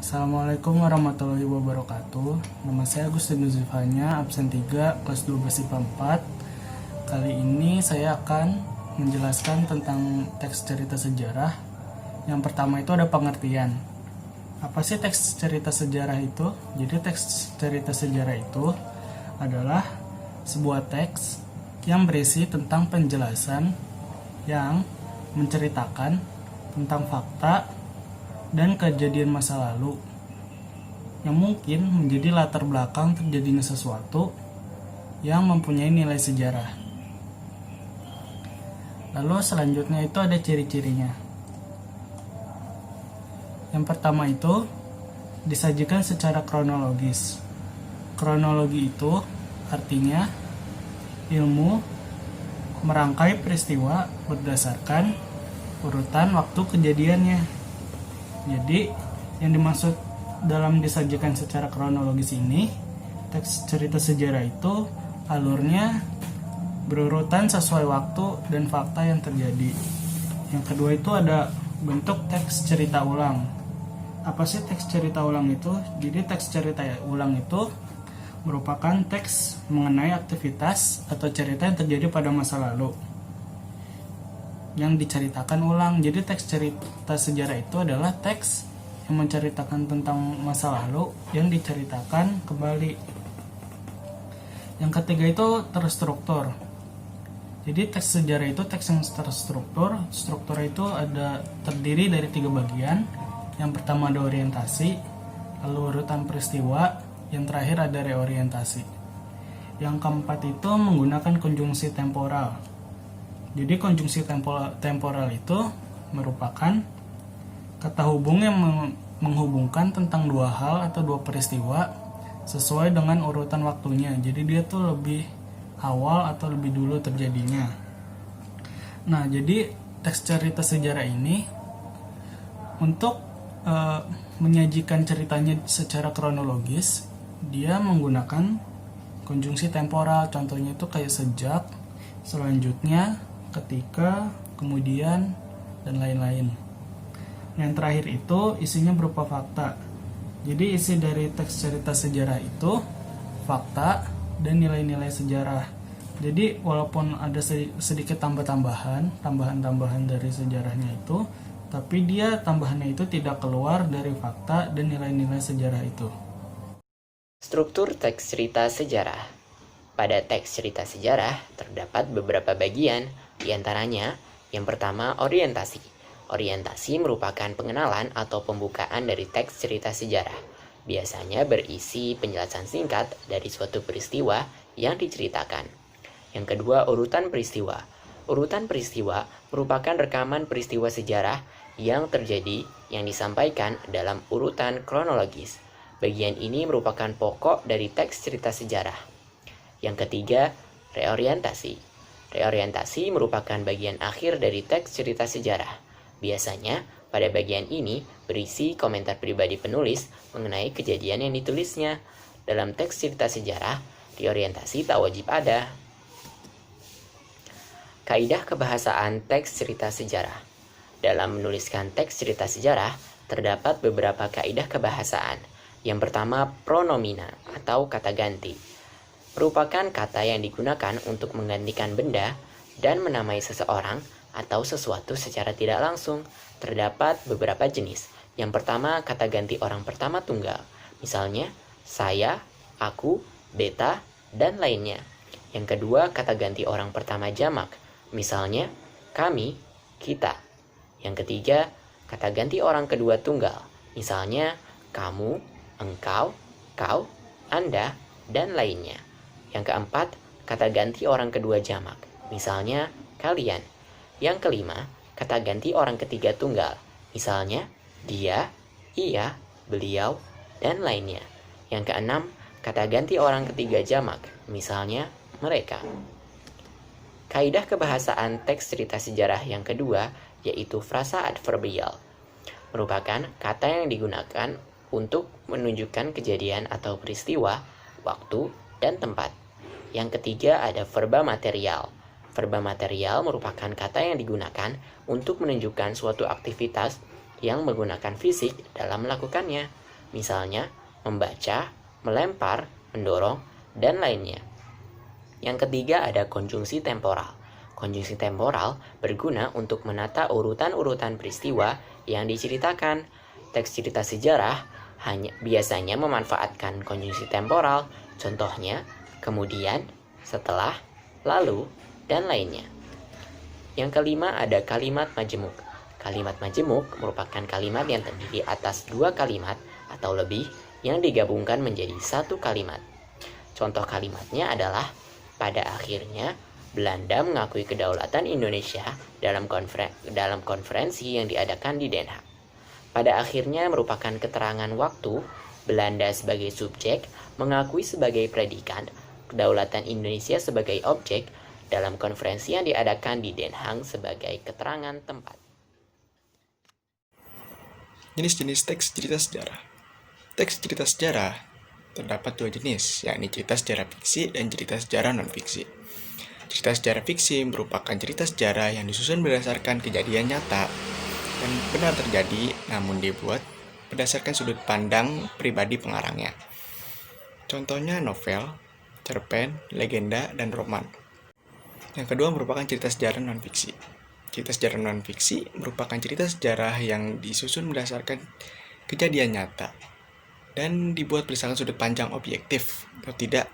Assalamualaikum warahmatullahi wabarakatuh. Nama saya Agustin Zifanya, absen 3, kelas 12 IPA 4. Kali ini saya akan menjelaskan tentang teks cerita sejarah. Yang pertama itu ada pengertian. Apa sih teks cerita sejarah itu? Jadi teks cerita sejarah itu adalah sebuah teks yang berisi tentang penjelasan yang menceritakan tentang fakta dan kejadian masa lalu yang mungkin menjadi latar belakang terjadinya sesuatu yang mempunyai nilai sejarah. Lalu selanjutnya itu ada ciri-cirinya. Yang pertama itu disajikan secara kronologis. Kronologi itu artinya ilmu merangkai peristiwa berdasarkan urutan waktu kejadiannya. Jadi, yang dimaksud dalam disajikan secara kronologis ini, teks cerita sejarah itu alurnya berurutan sesuai waktu dan fakta yang terjadi. Yang kedua itu ada bentuk teks cerita ulang. Apa sih teks cerita ulang itu? Jadi teks cerita ulang itu merupakan teks mengenai aktivitas atau cerita yang terjadi pada masa lalu yang diceritakan ulang. Jadi teks cerita sejarah itu adalah teks yang menceritakan tentang masa lalu yang diceritakan kembali. Yang ketiga itu terstruktur. Jadi teks sejarah itu teks yang terstruktur. Struktur itu terdiri dari 3 bagian. Yang pertama ada orientasi, lalu urutan peristiwa, yang terakhir ada reorientasi. Yang keempat itu menggunakan konjungsi temporal. Jadi konjungsi temporal itu merupakan kata hubung yang menghubungkan tentang 2 hal atau 2 peristiwa sesuai dengan urutan waktunya. Jadi dia tuh lebih awal atau lebih dulu terjadinya. Nah, jadi teks cerita sejarah ini untuk menyajikan ceritanya secara kronologis, dia menggunakan konjungsi temporal. Contohnya itu kayak sejak, selanjutnya, ketika, kemudian, dan lain-lain. Yang terakhir itu isinya berupa fakta. Jadi isi dari teks cerita sejarah itu fakta dan nilai-nilai sejarah. Jadi walaupun ada sedikit tambahan dari sejarahnya itu, tapi dia tambahannya itu tidak keluar dari fakta dan nilai-nilai sejarah itu. Struktur teks cerita sejarah. Pada teks cerita sejarah terdapat beberapa bagian, di antaranya yang pertama orientasi. Orientasi merupakan pengenalan atau pembukaan dari teks cerita sejarah. Biasanya berisi penjelasan singkat dari suatu peristiwa yang diceritakan. Yang kedua, urutan peristiwa. Urutan peristiwa merupakan rekaman peristiwa sejarah yang terjadi yang disampaikan dalam urutan kronologis. Bagian ini merupakan pokok dari teks cerita sejarah. Yang ketiga, reorientasi. Reorientasi merupakan bagian akhir dari teks cerita sejarah. Biasanya, pada bagian ini berisi komentar pribadi penulis mengenai kejadian yang ditulisnya. Dalam teks cerita sejarah, reorientasi tak wajib ada. Kaidah kebahasaan teks cerita sejarah. Dalam menuliskan teks cerita sejarah, terdapat beberapa kaidah kebahasaan. Yang pertama, pronomina atau kata ganti. Merupakan kata yang digunakan untuk menggantikan benda dan menamai seseorang atau sesuatu secara tidak langsung. Terdapat beberapa jenis. Yang pertama, kata ganti orang pertama tunggal. Misalnya, saya, aku, beta, dan lainnya. Yang kedua, kata ganti orang pertama jamak. Misalnya, kami, kita. Yang ketiga, kata ganti orang kedua tunggal. Misalnya, kamu, engkau, kau, anda, dan lainnya. Yang keempat, kata ganti orang kedua jamak. Misalnya, kalian. Yang kelima, kata ganti orang ketiga tunggal. Misalnya, dia, ia, beliau, dan lainnya. Yang keenam, kata ganti orang ketiga jamak. Misalnya, mereka. Kaidah kebahasaan teks cerita sejarah yang kedua yaitu frasa adverbial. Merupakan kata yang digunakan untuk menunjukkan kejadian atau peristiwa, waktu, dan tempat. Yang ketiga ada verba material. Verba material merupakan kata yang digunakan untuk menunjukkan suatu aktivitas yang menggunakan fisik dalam melakukannya. misalnya membaca, melempar, mendorong, dan lainnya. Yang ketiga ada konjungsi temporal. Konjungsi temporal berguna untuk menata urutan-urutan peristiwa yang diceritakan. Teks cerita sejarah biasanya memanfaatkan konjungsi temporal, contohnya kemudian, setelah, lalu, dan lainnya. Yang kelima ada kalimat majemuk. Kalimat majemuk merupakan kalimat yang terdiri atas dua kalimat atau lebih yang digabungkan menjadi satu kalimat. Contoh kalimatnya adalah, pada akhirnya Belanda mengakui kedaulatan Indonesia dalam konferensi yang diadakan di Den Haag. Pada akhirnya merupakan keterangan waktu Belanda sebagai subjek mengakui sebagai predikat kedaulatan Indonesia sebagai objek dalam konferensi yang diadakan di Den Haag sebagai keterangan tempat. Jenis-jenis teks cerita sejarah. Teks cerita sejarah terdapat dua jenis, yakni cerita sejarah fiksi dan cerita sejarah non-fiksi. Cerita sejarah fiksi merupakan cerita sejarah yang disusun berdasarkan kejadian nyata dan benar terjadi, namun dibuat berdasarkan sudut pandang pribadi pengarangnya. Contohnya novel, cerpen, legenda, dan roman. Yang kedua merupakan cerita sejarah non-fiksi. Cerita sejarah non-fiksi merupakan cerita sejarah yang disusun berdasarkan kejadian nyata dan dibuat berdasarkan sudut pandang objektif atau tidak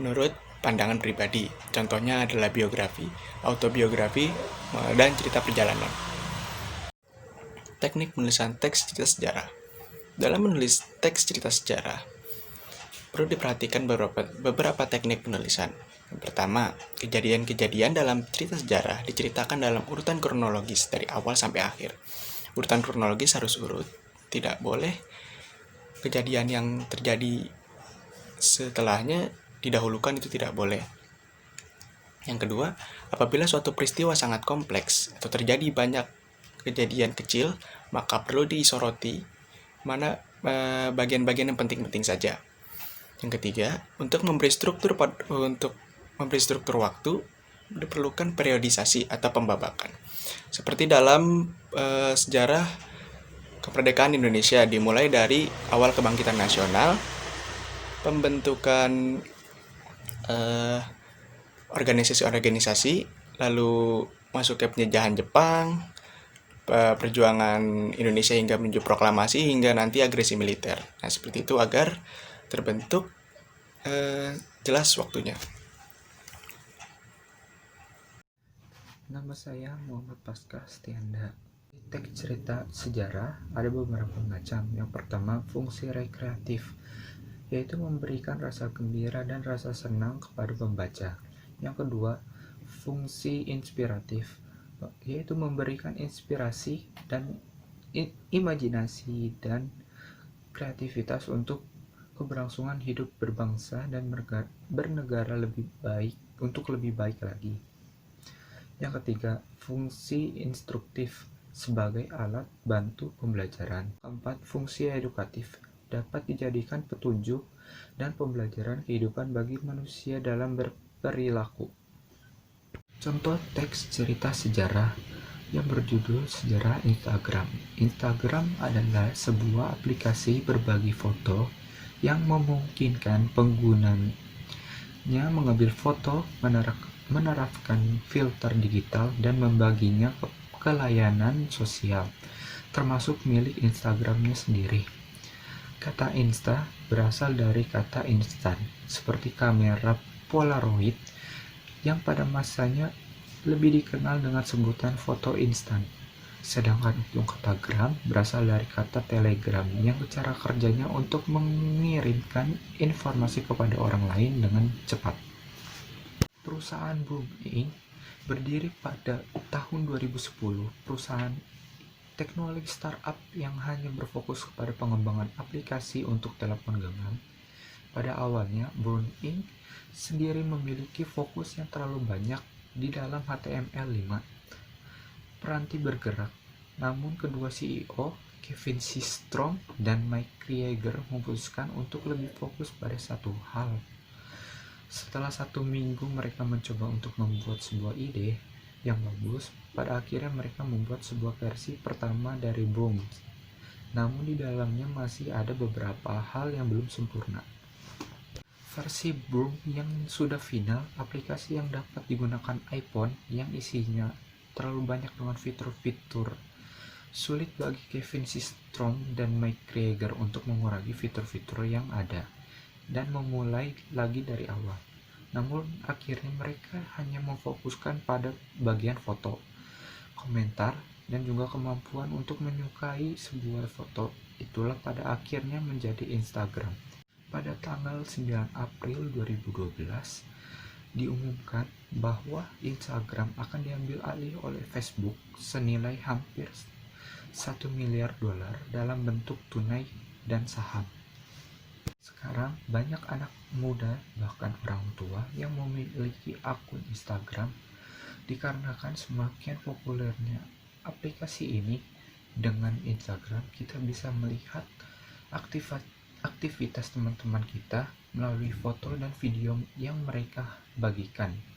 menurut pandangan pribadi. Contohnya adalah biografi, autobiografi, dan cerita perjalanan. Teknik penulisan teks cerita sejarah. Dalam menulis teks cerita sejarah, perlu diperhatikan beberapa teknik penulisan. Yang pertama, kejadian-kejadian dalam cerita sejarah diceritakan dalam urutan kronologis dari awal sampai akhir. Urutan kronologis harus urut, tidak boleh kejadian yang terjadi setelahnya didahulukan, itu tidak boleh. Yang kedua, apabila suatu peristiwa sangat kompleks atau terjadi banyak kejadian kecil, maka perlu disoroti mana bagian-bagian yang penting-penting saja. Yang ketiga, untuk memberi struktur waktu diperlukan periodisasi atau pembabakan. Seperti dalam sejarah kemerdekaan Indonesia, dimulai dari awal kebangkitan nasional, pembentukan organisasi-organisasi, lalu masuk ke penjajahan Jepang, perjuangan Indonesia hingga menuju proklamasi, hingga nanti agresi militer. Nah, seperti itu agar terbentuk jelas waktunya. Nama saya Muhammad Paskah Setianda. Di teks cerita sejarah ada beberapa macam. Yang pertama, fungsi rekreatif, yaitu memberikan rasa gembira dan rasa senang kepada pembaca. Yang kedua, fungsi inspiratif, yaitu memberikan inspirasi dan imajinasi dan kreativitas untuk keberlangsungan hidup berbangsa dan bernegara lebih baik lagi. Yang ketiga, fungsi instruktif sebagai alat bantu pembelajaran. Keempat, fungsi edukatif dapat dijadikan petunjuk dan pembelajaran kehidupan bagi manusia dalam berperilaku. Contoh teks cerita sejarah yang berjudul Sejarah Instagram. Instagram adalah sebuah aplikasi berbagi foto yang memungkinkan penggunanya mengambil foto, menerapkan filter digital, dan membaginya ke layanan sosial, termasuk milik Instagramnya sendiri. Kata Insta berasal dari kata instan, seperti kamera Polaroid yang pada masanya lebih dikenal dengan sebutan foto instan. Sedangkan untuk kata gram berasal dari kata telegram yang cara kerjanya untuk mengirimkan informasi kepada orang lain dengan cepat. Perusahaan Boom Inc. berdiri pada tahun 2010, perusahaan teknologi startup yang hanya berfokus kepada pengembangan aplikasi untuk telepon genggam. Pada awalnya, Boom Inc. sendiri memiliki fokus yang terlalu banyak di dalam HTML5 peranti bergerak. Namun kedua CEO, Kevin Systrom dan Mike Krieger, memutuskan untuk lebih fokus pada satu hal. Setelah 1 minggu mereka mencoba untuk membuat sebuah ide yang bagus, pada akhirnya mereka membuat sebuah versi pertama dari Boom. namun di dalamnya masih ada beberapa hal yang belum sempurna. Versi Boom yang sudah final, aplikasi yang dapat digunakan iPhone yang isinya terlalu banyak dengan fitur-fitur. Sulit bagi Kevin Systrom dan Mike Krieger untuk mengurangi fitur-fitur yang ada dan memulai lagi dari awal. Namun akhirnya mereka hanya memfokuskan pada bagian foto, komentar, dan juga kemampuan untuk menyukai sebuah foto. Itulah pada akhirnya menjadi Instagram. Pada tanggal 9 April 2012, diumumkan bahwa Instagram akan diambil alih oleh Facebook senilai hampir $1 miliar dalam bentuk tunai dan saham. Sekarang banyak anak muda bahkan orang tua yang memiliki akun Instagram dikarenakan semakin populernya aplikasi ini. Dengan Instagram kita bisa melihat aktivitas teman-teman kita melalui foto dan video yang mereka bagikan.